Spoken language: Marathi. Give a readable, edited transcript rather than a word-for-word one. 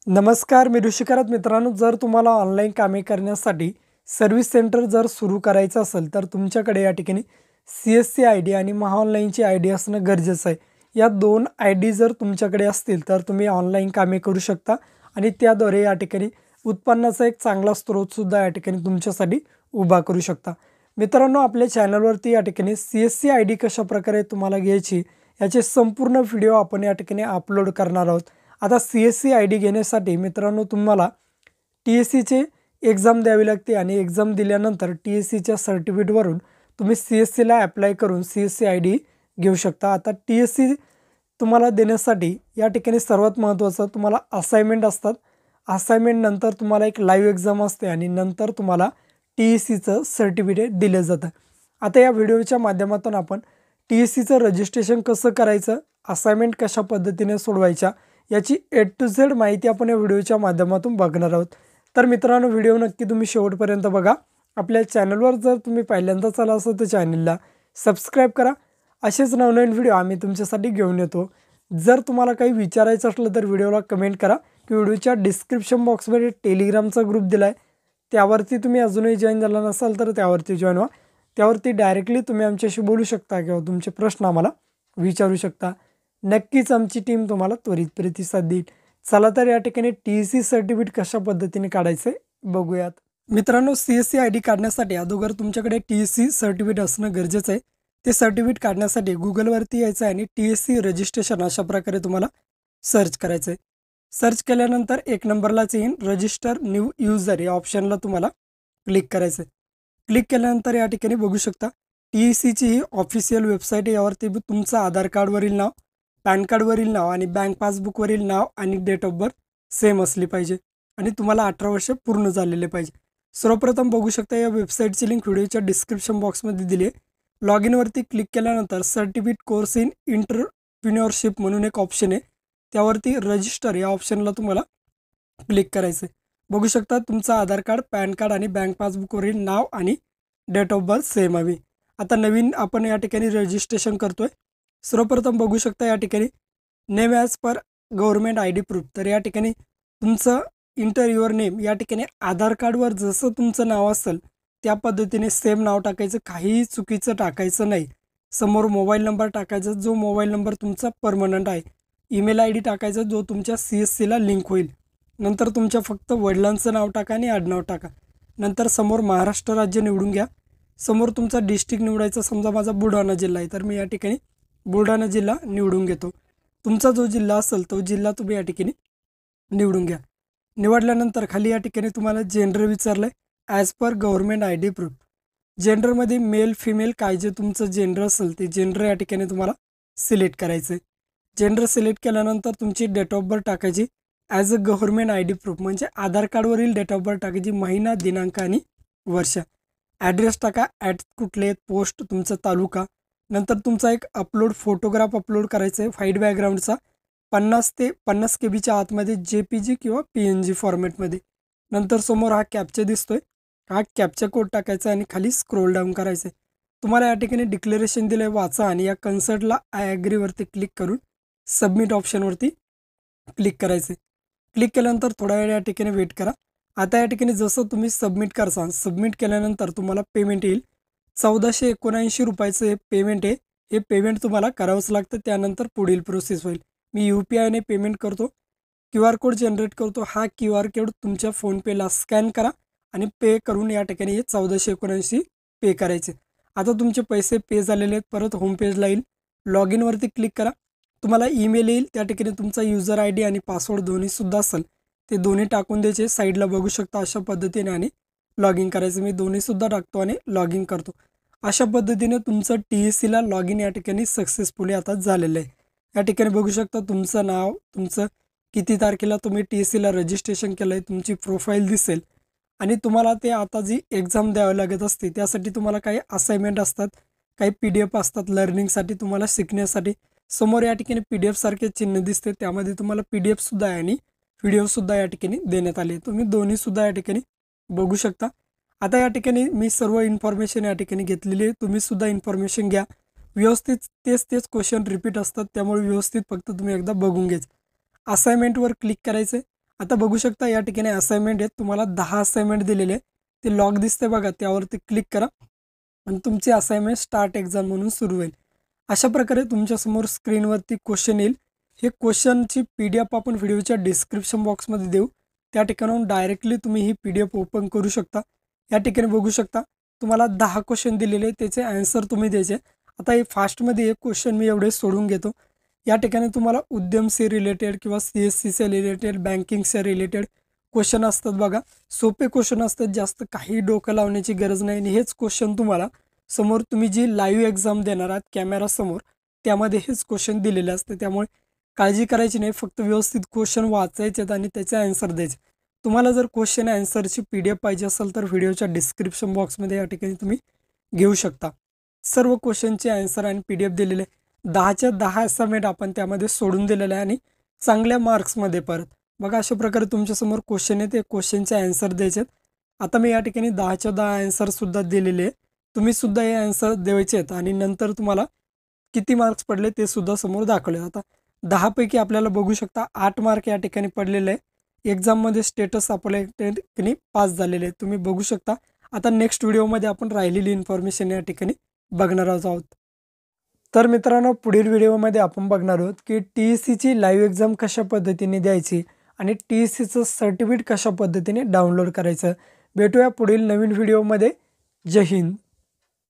नमस्कार, मी ऋषिकरत मित्रांनो, जर तुम्हाला ऑनलाईन कामे करण्यासाठी सर्व्हिस सेंटर जर सुरू करायचं असेल, तर तुमच्याकडे या ठिकाणी CSC आय-डी आणि महाऑनलाईनची आय-डी असणं गरजेचं आहे. या 2 आय-डी जर तुमच्याकडे असतील, तर तुम्ही ऑनलाईन कामे करू शकता आणि त्याद्वारे या ठिकाणी उत्पन्नाचा एक चांगला स्रोतसुद्धा या ठिकाणी तुमच्यासाठी उभा करू शकता. मित्रांनो, आपल्या चॅनलवरती या ठिकाणी CSC आय-डी कशाप्रकारे तुम्हाला घ्यायची, याचे संपूर्ण व्हिडिओ आपण या ठिकाणी अपलोड करणार आहोत. आता CSC आय-डी घेण्यासाठी मित्रांनो तुम्हाला TSCची एक्झाम द्यावी लागते आणि एक्झाम दिल्यानंतर TSCच्या सर्टिफिकेटवरून तुम्ही CSCला ॲप्लाय करून CSC आय-डी घेऊ शकता. आता TSC तुम्हाला देण्यासाठी या ठिकाणी सर्वात महत्त्वाचं तुम्हाला असाइनमेंट असतात. असाइनमेंटनंतर तुम्हाला एक लाईव्ह एक्झाम असते आणि नंतर तुम्हाला TSCचं सर्टिफिकेट दिलं जातं. आता या व्हिडिओच्या माध्यमातून आपण TSCचं रजिस्ट्रेशन कसं करायचं, असाइनमेंट कशा पद्धतीने सोडवायच्या, याची A to Z माहिती आपण या व्हिडिओच्या माध्यमातून बघणार आहोत. तर मित्रांनो, व्हिडिओ नक्की तुम्ही शेवटपर्यंत बघा. आपल्या चॅनलवर जर तुम्ही पहिल्यांदाच आला असाल तर चॅनलला सबस्क्राईब करा. असेच नवनवीन व्हिडिओ आम्ही तुमच्यासाठी घेऊन येतो. जर तुम्हाला काही विचारायचं असलं तर व्हिडिओला कमेंट करा की व्हिडिओच्या डिस्क्रिप्शन बॉक्समध्ये टेलिग्रामचा ग्रुप दिला आहे, त्यावरती तुम्ही अजूनही जॉईन झाला नसाल तर त्यावरती जॉईन व्हा. त्यावरती डायरेक्टली तुम्ही आमच्याशी बोलू शकता किंवा तुमचे प्रश्न आम्हाला विचारू शकता. नक्कीच आमची टीम तुम्हाला त्वरित प्रतिसाद देईल. चला तर या ठिकाणी TSC सर्टिफिकेट कशा पद्धतीने काढायचे बघूयात. मित्रांनो, CSC आय-डी काढण्यासाठी अगोदर तुमच्याकडे TSC सर्टिफिकेट असणं गरजेचं आहे. ते सर्टिफिकेट काढण्यासाठी गुगलवरती यायचं आहे आणि TSC रजिस्ट्रेशन अशा प्रकारे तुम्हाला सर्च करायचं आहे. सर्च केल्यानंतर एक नंबरलाच येईन रजिस्टर न्यू युजर या ऑप्शनला तुम्हाला क्लिक करायचं आहे. क्लिक केल्यानंतर या ठिकाणी बघू शकता TSCची ही ऑफिशियल वेबसाईट आहे. यावरती तुमचं आधार कार्डवरील नाव, पॅन कार्डवरील नाव आणि बँक पासबुकवरील नाव आणि डेट ऑफ बर्थ सेम असली पाहिजे आणि तुम्हाला 18 वर्ष पूर्ण झालेले पाहिजे. सर्वप्रथम बघू शकता या वेबसाईटची लिंक व्हिडिओच्या डिस्क्रिप्शन बॉक्समध्ये दिली आहे. लॉग इनवरती क्लिक केल्यानंतर सर्टिफिकेट कोर्स इन एंटरप्रेन्योरशिप म्हणून एक ऑप्शन आहे, त्यावरती रजिस्टर या ऑप्शनला तुम्हाला क्लिक करायचं आहे. बघू शकता तुमचं आधार कार्ड, पॅन कार्ड आणि बँक पासबुकवरील नाव आणि डेट ऑफ बर्थ सेम हवी. आता नवीन आपण या ठिकाणी रजिस्ट्रेशन करतोय. सर्वप्रथम बघू शकता या ठिकाणी name as per government ID proof. तर या ठिकाणी तुमचं इंटर युअर नेम, या ठिकाणी आधार कार्डवर जसं तुमचं नाव असेल त्या पद्धतीने सेम नाव टाकायचं, काहीही चुकीचं टाकायचं नाही. समोर मोबाईल नंबर टाकायचा, जो मोबाईल नंबर तुमचा परमनंट आहे. ईमेल आय-डी टाकायचा, जो तुमच्या CSCला लिंक होईल. नंतर तुमच्या फक्त वडिलांचं नाव टाका आणि आडनाव टाका. नंतर समोर महाराष्ट्र राज्य निवडून घ्या. समोर तुमचा डिस्ट्रिक्ट निवडायचा. समजा माझा बुलढाणा जिल्हा आहे, तर मी या ठिकाणी बुलढाणा जिल्हा निवडून घेतो. तुमचा जो जिल्हा असेल तो जिल्हा तुम्ही या ठिकाणी निवडून घ्या. निवडल्यानंतर खाली या ठिकाणी तुम्हाला जेंडर विचारलं आहे, as per government ID proof. जेंडरमध्ये मेल फिमेल काय जे तुमचं जेंडर असेल ते जेंडर या ठिकाणी तुम्हाला सिलेक्ट करायचं आहे. जेंडर सिलेक्ट केल्यानंतर तुमची डेट ऑफ बर्थ टाकायची as a government ID proof, म्हणजे आधार कार्डवरील डेट ऑफ बर्थ टाकायची, महिना, दिनांक आणि वर्ष. ॲड्रेस टाका, ॲट कुठले, पोस्ट तुमचा तालुका. नंतर तुमचा एक अपलोड फोटोग्राफ अपलोड करायचा आहे व्हाईट बॅकग्राऊंडचा, 50 ते 50 KB आतमध्ये JPG किंवा PNG फॉर्मॅटमध्ये. नंतर समोर हा कॅप्चा दिसतोय, हा कॅप्चा कोड टाकायचा आणि खाली स्क्रोल डाऊन करायचं आहे. तुम्हाला या ठिकाणी डिक्लेरेशन दिलं आहे, वाचा आणि या कन्सर्टला आय ॲग्रीवरती क्लिक करून सबमिट ऑप्शनवरती क्लिक करायचं आहे. क्लिक केल्यानंतर थोडा वेळ या ठिकाणी वेट करा. आता या ठिकाणी जसं तुम्ही सबमिट करसाल, सबमिट केल्यानंतर तुम्हाला पेमेंट येईल. 1479 रुपयाचं हे पेमेंट आहे. हे पेमेंट तुम्हाला करावंच लागतं, त्यानंतर पुढील प्रोसेस होईल. मी UPIने पेमेंट करतो. QR कोड जनरेट करतो. हा QR कोड तुमच्या फोनपेला स्कॅन करा आणि पे करून या ठिकाणी हे 1479 पे करायचे. आता तुमचे पैसे पे झालेले आहेत. परत होम पेजला येईल. लॉग इनवरती क्लिक करा. तुम्हाला ईमेल येईल, त्या ठिकाणी तुमचा युजर आय-डी आणि पासवर्ड दोन्हीसुद्धा असेल, ते दोन्ही टाकून द्यायचे. साईडला बघू शकता अशा पद्धतीने आणि लॉग इन करायचं. मी दोन्हीसुद्धा टाकतो आणि लॉग इन करतो. अशा पद्धतीने तुमचं TSCला लॉग इन या ठिकाणी सक्सेसफुली आता झालेलं आहे. या ठिकाणी बघू शकता तुमचं नाव, तुमचं किती तारखेला तुम्ही TSCला रजिस्ट्रेशन केलं आहे, तुमची प्रोफाईल दिसेल आणि तुम्हाला ते आता जी एक्झाम द्यावी लागत असते त्यासाठी तुम्हाला काही असाइनमेंट असतात, काही PDF असतात लर्निंगसाठी, तुम्हाला शिकण्यासाठी. समोर या ठिकाणी PDF सारखे चिन्ह दिसते, त्यामध्ये तुम्हाला PDF सुद्धा आहे आणि व्हिडिओसुद्धा या ठिकाणी देण्यात आले. तुम्ही दोन्हीसुद्धा या ठिकाणी बघू शकता. आता या ठिकाणी मी सर्व इन्फॉर्मेशन या ठिकाणी घेतलेली आहे. तुम्हीसुद्धा इन्फॉर्मेशन घ्या व्यवस्थित. तेच क्वेश्चन रिपीट असतात, त्यामुळे व्यवस्थित फक्त तुम्ही एकदा बघून घ्यायचं. असाइनमेंटवर क्लिक करायचं आता बघू शकता या ठिकाणी असाइनमेंट आहेत, तुम्हाला 10 असाइनमेंट दिलेले आहे. ते लॉग दिसते बघा, त्यावरती क्लिक करा आणि तुमची असाइनमेंट स्टार्ट एक्झाम म्हणून सुरू होईल. अशा प्रकारे तुमच्यासमोर स्क्रीनवरती क्वेश्चन येईल. हे क्वेश्चनची PDF आपण व्हिडिओच्या डिस्क्रिप्शन बॉक्समध्ये देऊ. त्या ठिकाणाहून डायरेक्टली तुम्ही ही PDF ओपन करू शकता. या ठिकाणी बघू शकता तुम्हाला 10 क्वेश्चन दिलेले, त्याचे आन्सर तुम्ही द्यायचे. आता हे फास्टमध्ये एक क्वेश्चन मी एवढे सोडून घेतो. या ठिकाणी तुम्हाला उद्यमशी रिलेटेड किंवा CSCच्या रिलेटेड, बँकिंगच्या रिलेटेड क्वेश्चन असतात बघा. सोपे क्वेश्चन असतात, जास्त काही डोकं लावण्याची गरज नाही. आणि हेच क्वेश्चन तुम्हाला समोर तुम्ही जी लाईव्ह एक्झाम देणार आहात कॅमेरासमोर, त्यामध्ये हेच क्वेश्चन दिलेले असते. त्यामुळे काळजी करायची नाही, फक्त व्यवस्थित क्वेश्चन वाचायचे आणि त्याचे आन्सर द्यायचे. तुम्हाला जर क्वेश्चन आन्सरची PDF पाहिजे असेल तर व्हिडिओच्या डिस्क्रिप्शन बॉक्समध्ये या ठिकाणी तुम्ही घेऊ शकता. सर्व क्वेश्चनचे आन्सर आणि PDF दिलेले 10च्या 10 असाइनमेंट आपण त्यामध्ये सोडून दिलेले आहे आणि चांगल्या मार्क्समध्ये परत. बघा अशा प्रकारे तुमच्यासमोर क्वेश्चन आहे, ते क्वेश्चनचे आन्सर द्यायचे. आता मी या ठिकाणी 10च्या 10 आन्सरसुद्धा दिलेले आहे. तुम्हीसुद्धा हे आन्सर द्यायचे आहेत आणि नंतर तुम्हाला किती मार्क्स पडले ते सुद्धा समोर दाखवले. आता 10 पैकी आपल्याला बघू शकता 8 मार्क या ठिकाणी पडलेले आहे. एक्झाममध्ये स्टेटस आपल्या ठिकाणी पास झालेले आहे, तुम्ही बघू शकता. आता नेक्स्ट व्हिडिओमध्ये आपण राहिलेली इन्फॉर्मेशन या ठिकाणी बघणार आहोत. तर मित्रांनो, पुढील व्हिडिओमध्ये आपण बघणार आहोत की TECची लाईव्ह एक्झाम कशा पद्धतीने द्यायची आणि TECचं सर्टिफिकेट कशा पद्धतीने डाउनलोड करायचं. भेटूया पुढील नवीन व्हिडिओमध्ये. जय हिंद.